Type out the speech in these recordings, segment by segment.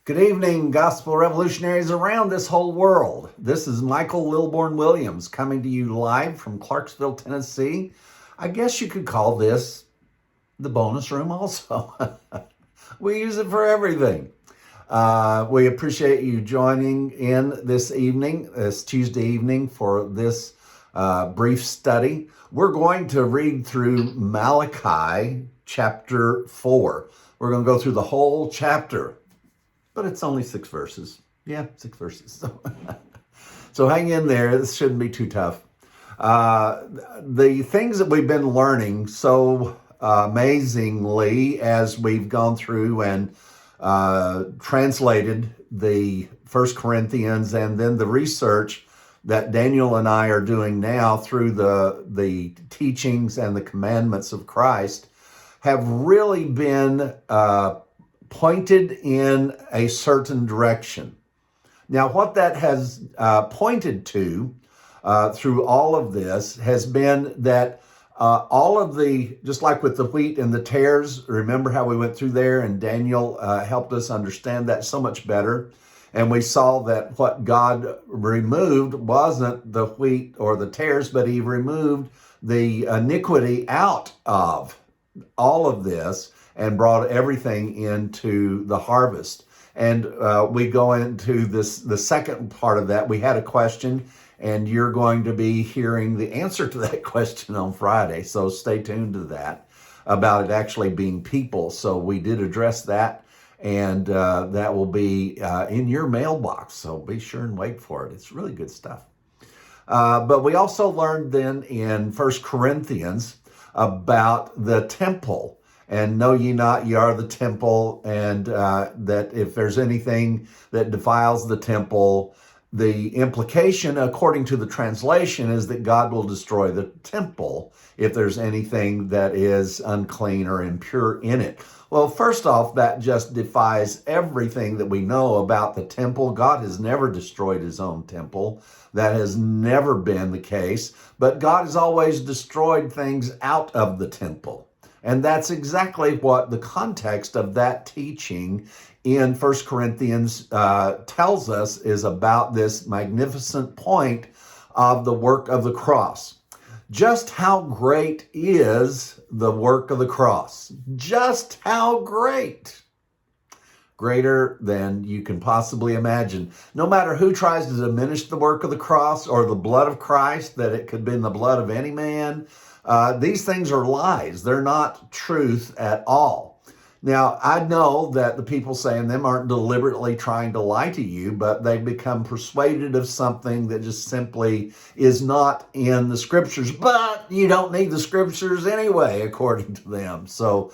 Good evening, gospel revolutionaries around this whole world. This is Michael Lilborn Williams coming to you live from Clarksville, Tennessee. I guess you could call this the bonus room also. We use it for everything. We appreciate you joining in this evening, this Tuesday evening, for this brief study. We're going to read through Malachi chapter 4. We're going to go through the whole chapter. But it's only 6 verses. Yeah, 6 verses. So hang in there. This shouldn't be too tough. The things that we've been learning so amazingly as we've gone through and translated the 1 Corinthians and then the research that Daniel and I are doing now through the teachings and the commandments of Christ have really been pointed in a certain direction. Now, what that has pointed to through all of this has been that all of the, just like with the wheat and the tares, remember how we went through there and Daniel helped us understand that so much better. And we saw that what God removed wasn't the wheat or the tares, but he removed the iniquity out of all of this and brought everything into the harvest. And we go into this, the second part of that. We had a question, and you're going to be hearing the answer to that question on Friday. So stay tuned to that, about it actually being people. So we did address that, and that will be in your mailbox. So be sure and wait for it. It's really good stuff. But we also learned then in 1 Corinthians about the temple. And know ye not, ye are the temple, and that if there's anything that defiles the temple, the implication, according to the translation, is that God will destroy the temple if there's anything that is unclean or impure in it. Well, first off, that just defies everything that we know about the temple. God has never destroyed his own temple. That has never been the case. But God has always destroyed things out of the temple. And that's exactly what the context of that teaching in 1 Corinthians tells us is about this magnificent point of the work of the cross. Just how great is the work of the cross? Just how great? Greater than you can possibly imagine. No matter who tries to diminish the work of the cross or the blood of Christ, that it could be in the blood of any man, these things are lies. They're not truth at all. Now, I know that the people saying them aren't deliberately trying to lie to you, but they've become persuaded of something that just simply is not in the scriptures. But you don't need the scriptures anyway, according to them. So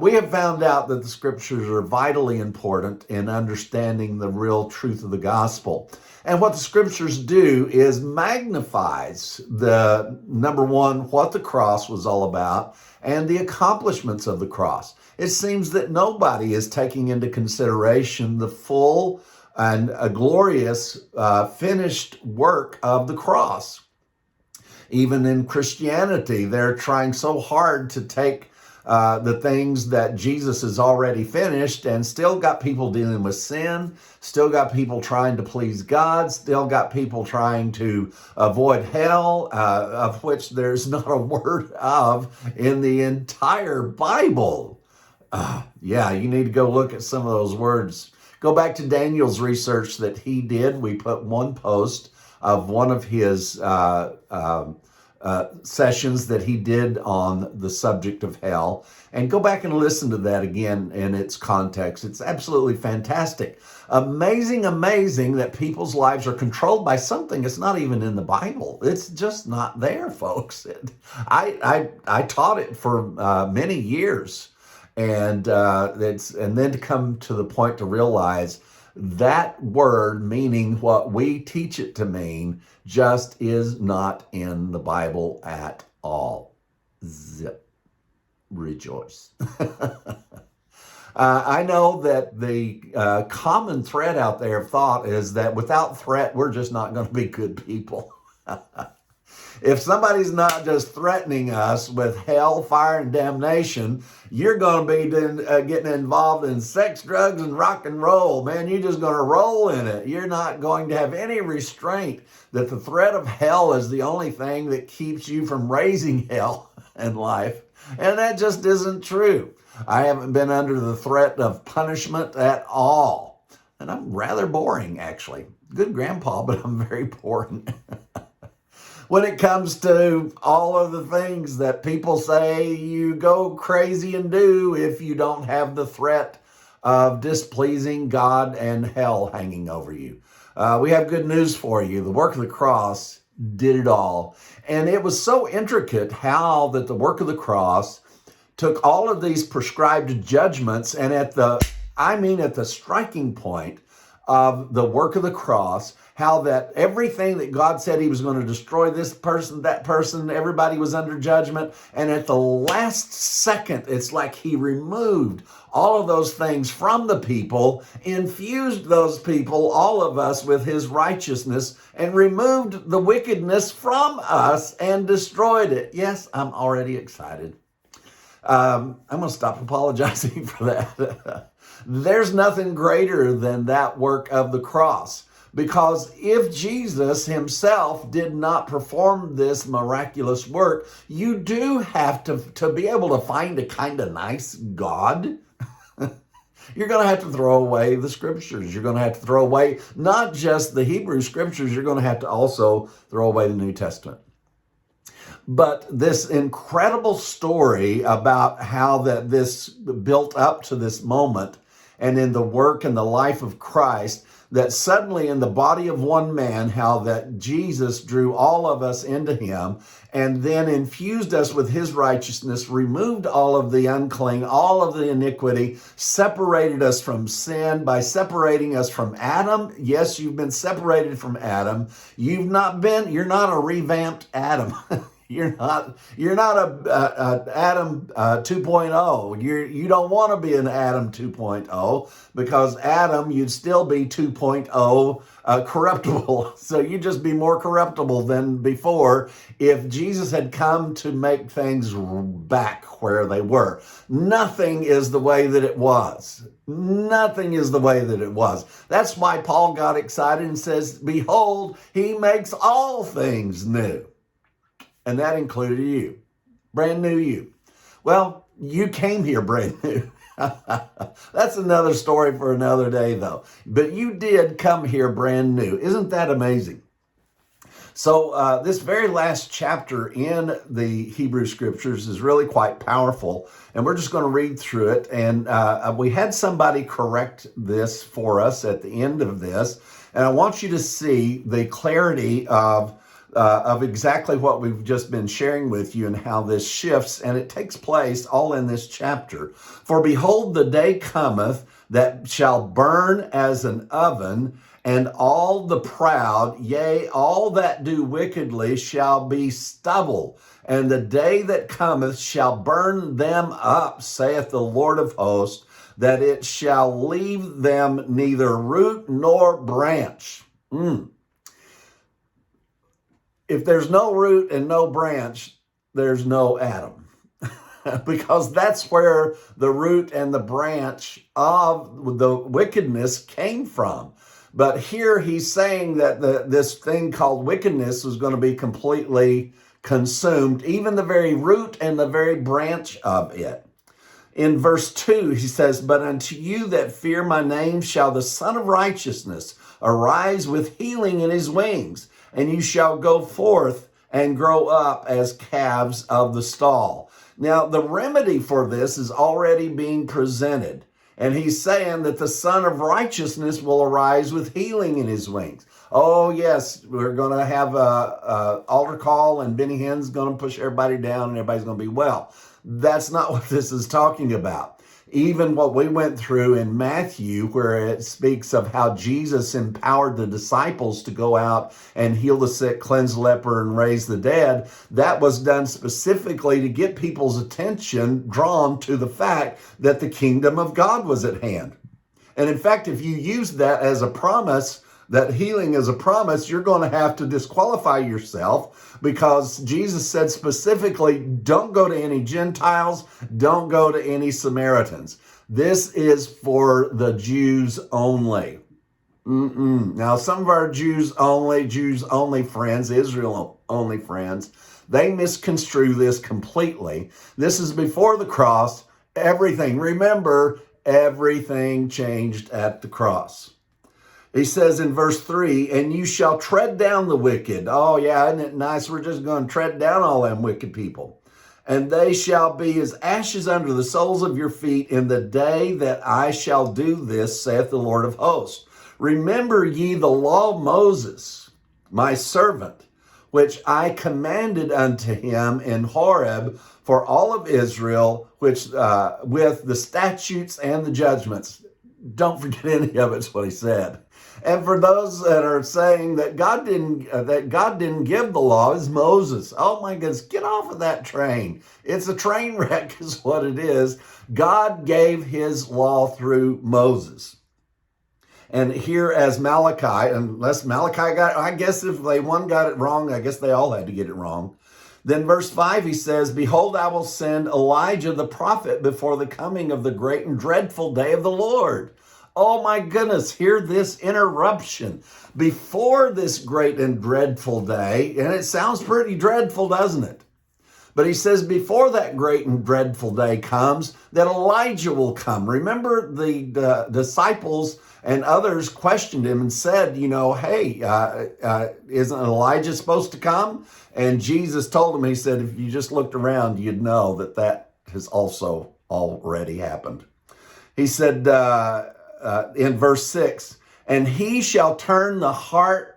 we have found out that the scriptures are vitally important in understanding the real truth of the gospel. And what the scriptures do is magnifies the, number one, what the cross was all about and the accomplishments of the cross. It seems that nobody is taking into consideration the full and a glorious finished work of the cross. Even in Christianity, they're trying so hard to take the things that Jesus has already finished and still got people dealing with sin, still got people trying to please God, still got people trying to avoid hell, of which there's not a word of in the entire Bible. Yeah, you need to go look at some of those words. Go back to Daniel's research that he did. We put one post of one of his sessions that he did on the subject of hell, and go back and listen to that again in its context. It's absolutely fantastic. Amazing that people's lives are controlled by something that's not even in the Bible. It's just not there, folks. I taught it for many years, and then to come to the point to realize that word, meaning what we teach it to mean, just is not in the Bible at all. Zip. Rejoice. I know that the common thread out there of thought is that without threat, we're just not going to be good people. If somebody's not just threatening us with hell, fire, and damnation, you're going to be getting involved in sex, drugs, and rock and roll. Man, you're just going to roll in it. You're not going to have any restraint that the threat of hell is the only thing that keeps you from raising hell in life. And that just isn't true. I haven't been under the threat of punishment at all. And I'm rather boring, actually. Good grandpa, but I'm very boring. When it comes to all of the things that people say you go crazy and do if you don't have the threat of displeasing God and hell hanging over you. We have good news for you. The work of the cross did it all. And it was so intricate how that the work of the cross took all of these prescribed judgments and at the striking point of the work of the cross, how that everything that God said he was going to destroy, this person, that person, everybody was under judgment. And at the last second, it's like he removed all of those things from the people, infused those people, all of us, with his righteousness, and removed the wickedness from us and destroyed it. Yes, I'm already excited. I'm going to stop apologizing for that. There's nothing greater than that work of the cross. Because if Jesus himself did not perform this miraculous work, you do have to be able to find a kind of nice God. You're going to have to throw away the scriptures. You're going to have to throw away not just the Hebrew scriptures, you're going to have to also throw away the New Testament. But this incredible story about how that this built up to this moment and in the work and the life of Christ, that suddenly in the body of one man, how that Jesus drew all of us into him and then infused us with his righteousness, removed all of the unclean, all of the iniquity, separated us from sin by separating us from Adam. Yes, you've been separated from Adam. You're not a revamped Adam. You're not a Adam 2.0. You don't want to be an Adam 2.0 because Adam, you'd still be 2.0 corruptible. So you'd just be more corruptible than before if Jesus had come to make things back where they were. Nothing is the way that it was. Nothing is the way that it was. That's why Paul got excited and says, "Behold, he makes all things new." And that included you, brand new you. Well, you came here brand new. That's another story for another day, though. But you did come here brand new. Isn't that amazing? So this very last chapter in the Hebrew Scriptures is really quite powerful. And we're just going to read through it. And we had somebody correct this for us at the end of this. And I want you to see the clarity of exactly what we've just been sharing with you and how this shifts, and it takes place all in this chapter. For behold, the day cometh that shall burn as an oven, and all the proud, yea, all that do wickedly shall be stubble. And the day that cometh shall burn them up, saith the Lord of hosts, that it shall leave them neither root nor branch. If there's no root and no branch, there's no Adam. Because that's where the root and the branch of the wickedness came from. But here he's saying that this thing called wickedness was going to be completely consumed, even the very root and the very branch of it. In verse 2, he says, "But unto you that fear my name shall the Son of Righteousness arise with healing in his wings, and you shall go forth and grow up as calves of the stall." Now, the remedy for this is already being presented. And he's saying that the Son of Righteousness will arise with healing in his wings. Oh, yes, we're going to have a altar call, and Benny Hinn's going to push everybody down, and everybody's going to be well. That's not what this is talking about. Even what we went through in Matthew, where it speaks of how Jesus empowered the disciples to go out and heal the sick, cleanse the leper, and raise the dead, that was done specifically to get people's attention drawn to the fact that the kingdom of God was at hand. And in fact, if you use that as a promise that healing is a promise, you're going to have to disqualify yourself, because Jesus said specifically, don't go to any Gentiles, don't go to any Samaritans. This is for the Jews only. Now, some of our Jews only friends, Israel only friends, they misconstrue this completely. This is before the cross. Everything, remember, everything changed at the cross. He says in verse 3, and you shall tread down the wicked. Oh, yeah, isn't it nice? We're just going to tread down all them wicked people. And they shall be as ashes under the soles of your feet in the day that I shall do this, saith the Lord of hosts. Remember ye the law of Moses, my servant, which I commanded unto him in Horeb for all of Israel, which with the statutes and the judgments. Don't forget any of it's what he said. And for those that are saying that God didn't give the law, is Moses. Oh my goodness, get off of that train. It's a train wreck is what it is. God gave his law through Moses. And here as Malachi, unless Malachi I guess if one got it wrong, I guess they all had to get it wrong. Then verse 5, he says, behold, I will send Elijah the prophet before the coming of the great and dreadful day of the Lord. Oh my goodness, hear this interruption. Before this great and dreadful day, and it sounds pretty dreadful, doesn't it? But he says before that great and dreadful day comes, that Elijah will come. Remember the disciples and others questioned him and said, hey, isn't Elijah supposed to come? And Jesus told him, he said, if you just looked around, you'd know that has also already happened. He said in verse 6, and he shall turn the heart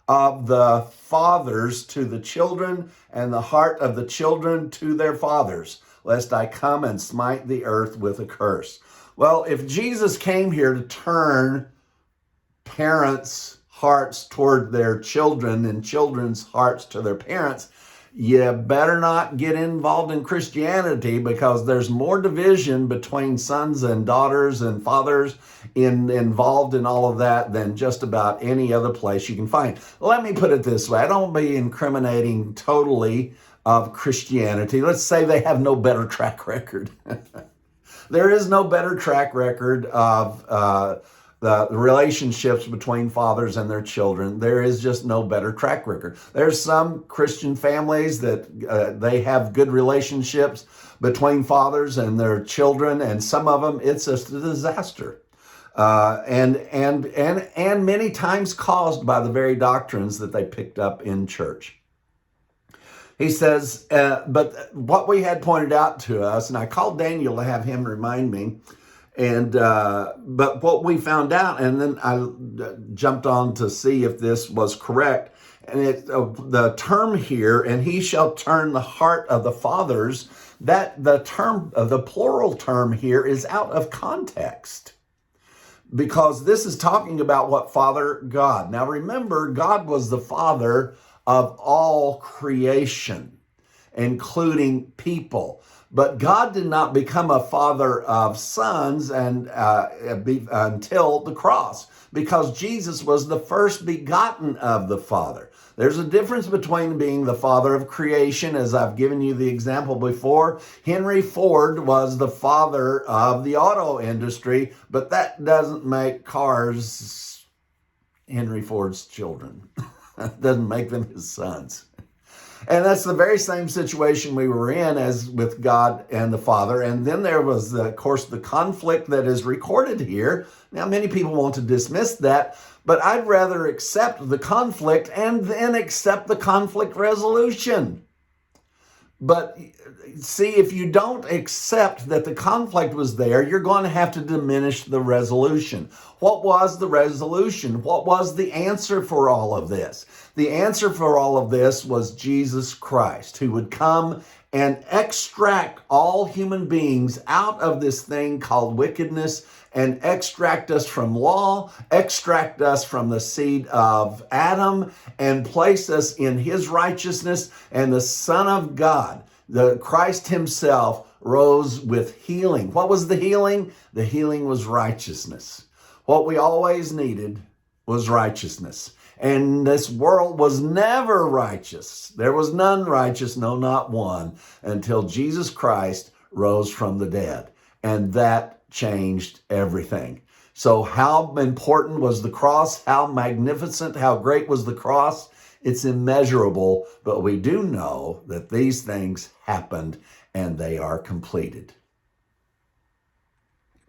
of the fathers to the children, and the heart of the children to their fathers, lest I come and smite the earth with a curse. Well, if Jesus came here to turn parents' hearts toward their children and children's hearts to their parents, you better not get involved in Christianity, because there's more division between sons and daughters and fathers involved in all of that than just about any other place you can find. Let me put it this way. I don't be incriminating totally of Christianity. Let's say they have no better track record. There is no better track record of the relationships between fathers and their children. There is just no better track record. There's some Christian families that they have good relationships between fathers and their children, and some of them it's just a disaster, and many times caused by the very doctrines that they picked up in church. He says, but what we had pointed out to us, and I called Daniel to have him remind me, and but what we found out, and then I jumped on to see if this was correct, and the term here, and he shall turn the heart of the fathers, that the term, the plural term here is out of context, because this is talking about what Father God. Now remember, God was the father of all creation, including people. But God did not become a father of sons until the cross, because Jesus was the first begotten of the Father. There's a difference between being the father of creation, as I've given you the example before. Henry Ford was the father of the auto industry, but that doesn't make cars Henry Ford's children. Doesn't make them his sons. And that's the very same situation we were in as with God and the Father. And then there was, of course, the conflict that is recorded here. Now, many people want to dismiss that, but I'd rather accept the conflict and then accept the conflict resolution. But see, if you don't accept that the conflict was there, you're going to have to diminish the resolution. What was the resolution? What was the answer for all of this? The answer for all of this was Jesus Christ, who would come and extract all human beings out of this thing called wickedness, and extract us from law, extract us from the seed of Adam, and place us in his righteousness. And the Son of God, the Christ himself, rose with healing. What was the healing? The healing was righteousness. What we always needed was righteousness. And this world was never righteous. There was none righteous, no, not one, until Jesus Christ rose from the dead. And that changed everything. So how important was the cross? How magnificent, how great was the cross? It's immeasurable, but we do know that these things happened and they are completed.